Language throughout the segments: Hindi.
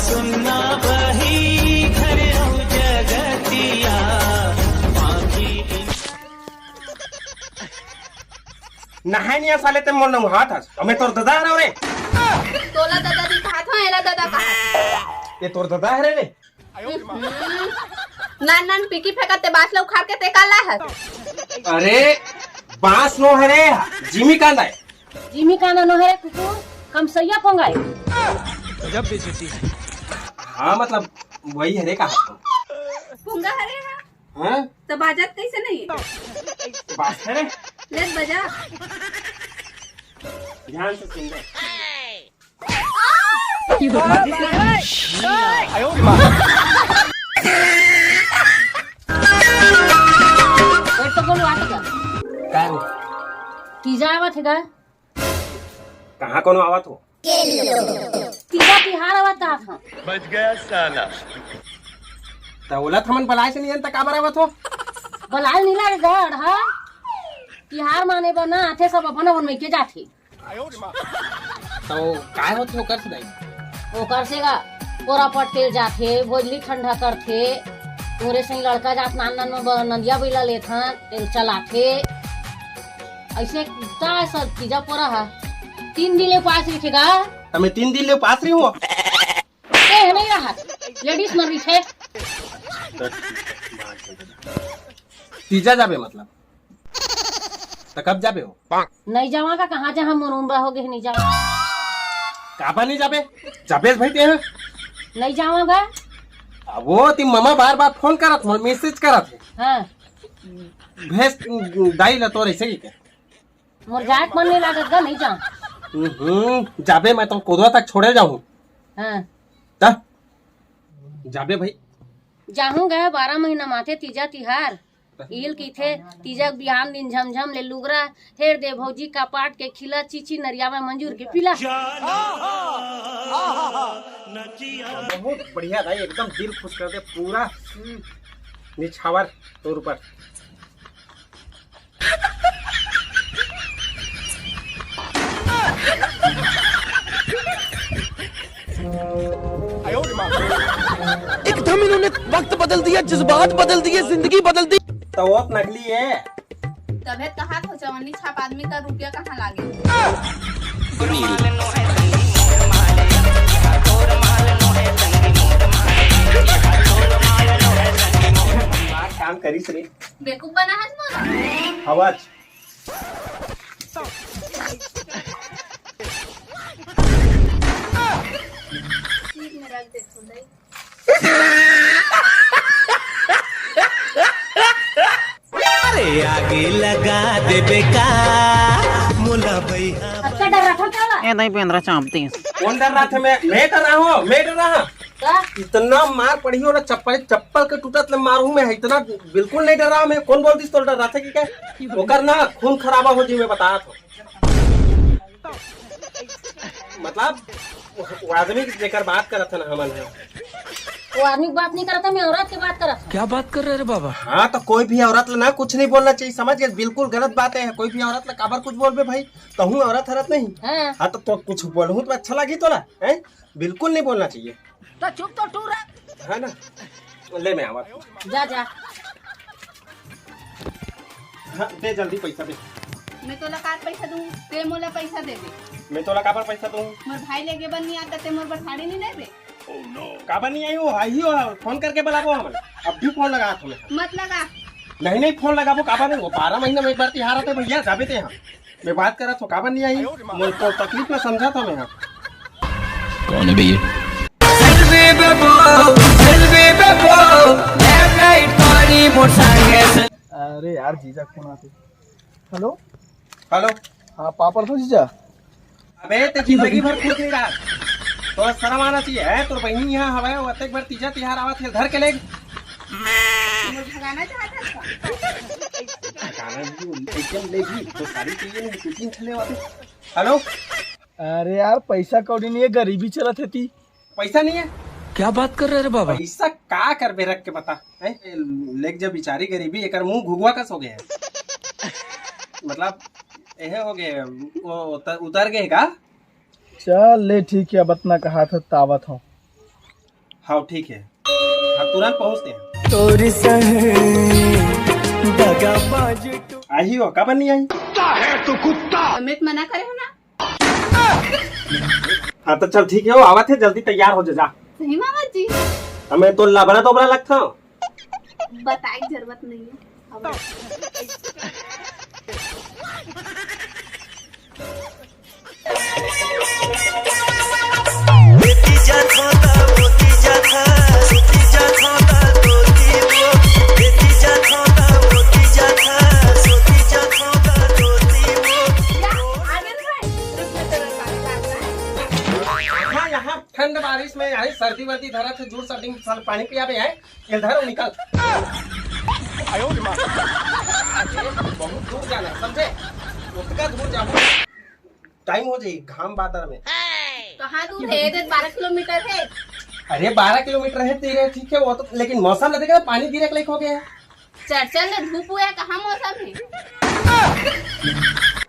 सुनना वही घर जगतिया नहाय नहीं साले ते मोर नंग हाथ हस हमें तोर दादा है रे तोला दादा दिखात हो एला दादा का ये तोर दादा है रे नान नान पिकी फेंकते बास लो उखाड़ के ते काला है अरे बांस नो है रे जिमी कांदा है जिमी काना नो है कुकु कम सैया पोंगाई जब बेचती है हाँ मतलब वही है रे का पुंगा हरे है हाँ तो बाजत कैसे नहीं बात है रे ले बजा ध्यान से सुन ले और तो बोलो आते का काय हो तीजा आवत है का कहाँ कोनो आवत हो तीजा तिहार आवत था बच गया साला तौला थमन बलाय से नहीं तक काबर आवत हो बलाल नीला के गढ़ है तिहार माने बना आथे सब अपन अपन में के जाथे तो काय होत हो कर सुनाई ओकर सेगा पोरा पट्टे जाथे भोजली ठंडा करथे तोरे से लड़का जात नान नान में नदिया बैला लेथन तेल चलाथे ऐसे का सब तीजा पोरा है 3 दिन ले पास रखेगा हमें 3 दिन ले पास रही हो ए नहीं रहा लेडीज मर रही है तीजा जाबे मतलब तो कब जाबे हो नहीं जावागा कहाँ जहाँ मुरुम्बा हो गए नहीं जावा काबा नहीं जाबे जाबे भाई ते हैं नहीं जावागा वो ती ममा बार बार फोन करत हो मैसेज करत है हाँ भेस दाई ल तोरे से के मोर जात मन नहीं लागत गा नहीं जाऊँ जाबे मैं तो कोदवा तक छोड़े जाऊं हाँ ता जाबे भाई जाऊँगा 12 महीना माथे तीजा तिहार इल की थे तीजा बिहान दिन झमझम ले लुगरा हेर दे भौजी का पाट के खिला चीची नरिया में मंजूर के पिला बहुत बढ़िया भाई एकदम दिल खुश कर दे पूरा निछावर तोर ऊपर एकदम इन्होंने वक्त बदल दिया जज्बात बदल दिए जिंदगी बदल दी तो वो नकली है तबे कहा हो चवन्नी छाप आदमी का रुपया कहाँ लागे काम करी से बेवकूफ बना है मोरा आवाज ठीक में रख दे खुदाई अरे आगे लगा दे बेका मुला भैया अच्छा डर रखा क्या ये नहीं पेंद्रा चापती है कौन डर रहा था मैं डर रहा हूँ मैं डर रहा क्या इतना मार पड़ी हो ना चप्पल के टूटत ले मारू मैं इतना बिल्कुल नहीं डर रहा मैं कौन बोल दी तो डर रहा था कि क्या ओकर ना खून खराबा हो जी मैं बता रहा था मतलब वो आदमी जेकर बात करत था ना हमन है वो आदमी की बात नहीं करता मैं औरत की बात करता क्या बात कर रहे रे बाबा हाँ तो कोई भी औरत ना कुछ नहीं बोलना चाहिए समझ गए बिल्कुल गलत बात है कोई भी औरत काबर कुछ बोल बे भाई कहूँ औरत हरत नहीं हाँ हाँ तो कुछ बोलूँ तो अच्छा लगी तो ना है बिल्कुल नहीं बोलना चाहिए तो चुप तो टूर रहा है ना ले मैं आवा जा जा हाँ दे जल्दी पैसा दे मैं तो लकार पैसा दूँ ते मोला पैसा दे दे मैं तो काबर पैसा दूँ मोर भाई लेके बन नहीं आता ते मोर बठाड़ी नहीं देबे काबर नहीं आई हो आई हो फोन करके बुलाबो हम अब भी फोन लगा तुम्हें मत लगा नहीं फोन लगाबो काबर नहीं वो 12 महीने में एक बार तिहार आते भैया जाबे थे हम मैं बात कर रहा था काबर नहीं आई मैं तो तकलीफ में समझा था मैं यहाँ कौन है भैया अरे यार जीजा फोन आते हेलो हेलो हाँ पापड़ तो जीजा अबे ते जिंदगी भर खुश नहीं रहा तो शर्म आना चाहिए है तो बहनी यहाँ हवा है एक बार तीजा तिहार आवा थे घर के ले मोर भगाना चाहता था गाना भी एकदम लेगी तो सारी चीजें नहीं कुकिंग चले वाले हेलो अरे यार पैसा कौड़ी नहीं है गरीबी चलत है ती पैसा नहीं है क्या बात कर रहे रे बाबा पैसा का कर बे रख के बता हैं लेक जब बेचारी गरीबी एकर मुंह घुगवा कस हो गया है मतलब यह हो गए वो उतर गए का चल ले ठीक है बतना कहा था तावत हो हाँ ठीक है, हाँ तुरंत पहुँचते हैं। आई हो कब नहीं आई? अमित मना करे हो ना। हाँ तो चल ठीक है, वो आवा थे, जल्दी तैयार हो जा। सही मामा जी, हमें तो लबड़ा तो बड़ा लगता हूँ। बताई जरूरत नहीं है। यहाँ ठंड बारिश में आई, सर्दी वर्दी धरा थे, जूर सर्दी में साल पानी पिया पे आए, इधर निकल। बहुत दूर जाना समझे, उसका दूर जाना, टाइम हो जाए घाम बादर में। कहाँ दूर है? 12 किलोमीटर है। अरे 12 किलोमीटर है तेरे, ठीक है वो तो, लेकिन मौसम लगेगा पानी गिरे लाइक हो गया है। चर्चल में धूप हुआ है, कहाँ मौसम है?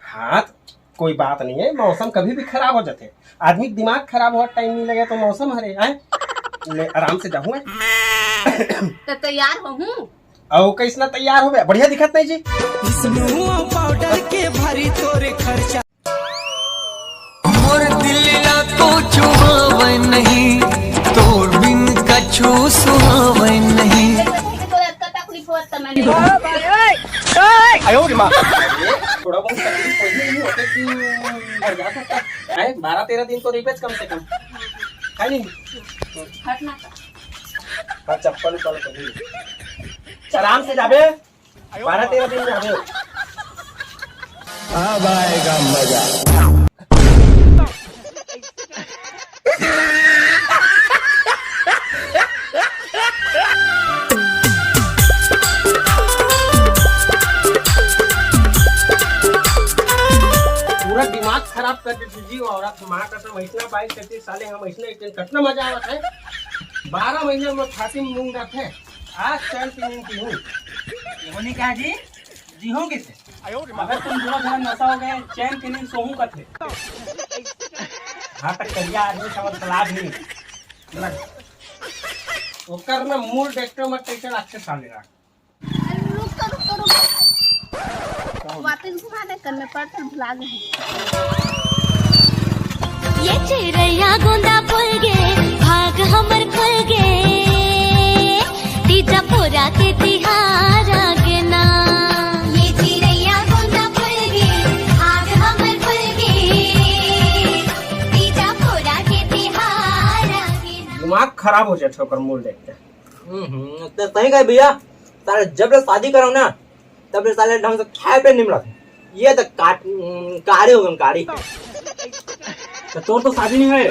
हाँ कोई बात नहीं है, मौसम कभी भी खराब हो जाते, आदमी दिमाग खराब हो, टाइम नहीं लगे तो मौसम हरे आए, आराम से जाऊँ। तो तैयार हो हूँ। और कैसना तैयार हो गया, बढ़िया दिखत नहीं जी। पाउडर के भारी तोरे खर्चा मोर दिल को छुआवे नहीं, तोर बिन कछु सुहावे नहीं। थोड़ा बहुत तकलीफ कोई नहीं होते कि मर जा सकता है। 12-13 दिन तो रिपेच कम से कम है नहीं। हटना हाँ चप्पल उप्पल कभी आराम से जाबे, 12-13 दिन जाबे। अब आएगा मजा। पूरा दिमाग खराब कर देती जी, और आप माँ कसम ऐसा बाइक करते साले, हम ऐसा एक दिन कटना मजा आवत है। 12 महीने में खाती मूंग डालते हैं, आज चल की नींद की हूँ। होनी क्या जी? जी हो कैसे? अगर तुम पूरा घर नशा हो गए, चैन की नींद सोहू का थे। हाँ तक करिया आदमी समझ सलाह नहीं वो करना, मूल देखते मत टेंशन अच्छे साले रहा। रुक। वापस घुमा दे, कर में पड़ भुला गए। ये चिड़ैया गोंदा फूल गे, भाग हमर खुल गे, तीजा पूरा के तिहार आगे ना। ये चिड़ैया गोंदा फूल गे, भाग हमर खुल गे, तीजा पूरा के तिहार आगे ना। दिमाग खराब हो जाता है मूल देखते। तो सही कहे भैया, साले जब से शादी करो ना, तब से साले ढंग से खाए पे नहीं मिला। ये तो काड़ी हो गए, काड़ी। तो तोर तो शादी नहीं है।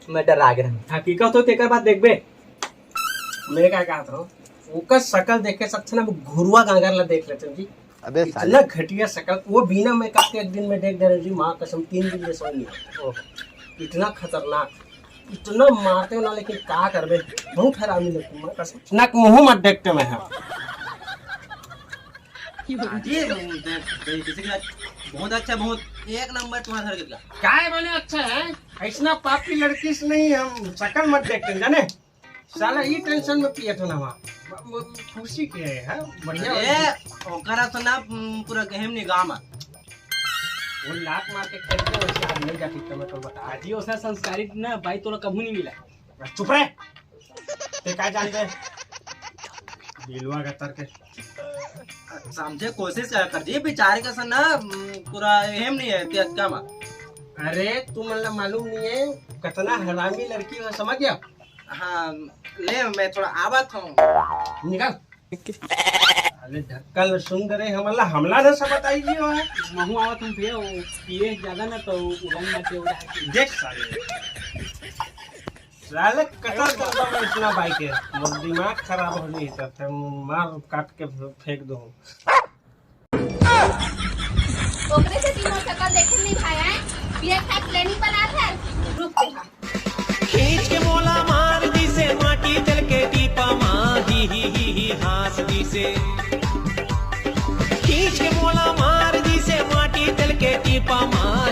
मैं डर आ गया। हकीकत तो तेकर बात देख बे। मैं क्या कहता हूँ, उसका शकल देख के सबसे ना घुरुआ गांगर ला देख लेते जी। अबे इतना घटिया शकल, वो बिना मेकअप के एक दिन में देख दे रहे जी, माँ कसम 3 दिन में सो नहीं। इतना खतरनाक, इतना मारते हो ना, लेकिन क्या करबे, बहुत हरामी लगती माँ कसम। नाक मुँह मत देखते मैं है। बहुत अच्छा, बहुत एक नंबर तुम्हारा घर का। क्या है मैंने अच्छा है, ऐसा पाप की लड़की से नहीं, हम शकल मत देखते जाने। साला ये टेंशन में पिए थे ना वहाँ, खुशी के है बढ़िया। ओकरा तो ना पूरा गहम निगाह में वो लात मार के खेलते हो, वैसे आज नहीं जाती तो मैं तो बता। जी उसने संस्कारित ना भाई तोरा कभी नहीं मिला। चुप रहे, ते क्या जानते दिलवा का तर के समझे कोशिश कर जी, बेचारे का ना पूरा अहम नहीं है क्या मा। अरे तू मतलब मालूम नहीं है कितना हरामी लड़की है, समझ गया। हाँ ले, मैं थोड़ा आवत हूँ, निकल। अरे ढक्कल सुंदर है, हमला ना सब बताई जी है। महू आवत हूँ पिए ज्यादा ना तो उड़न मचे उड़ा। देख साले कतर करता मैं इतना बाइक है, मोर दिमाग खराब हो नहीं तो मार काट के फेंक दूँ। ओकरे से तीनों शकल देखे नहीं खाया है, ये क्या प्लानिंग बना था। रुक देखा खींच के मोला मार दी से, माटी जल के टीपा माँ ही हाथ दी से। खींच के मोला मार दी से, माटी जल के टीपा माँ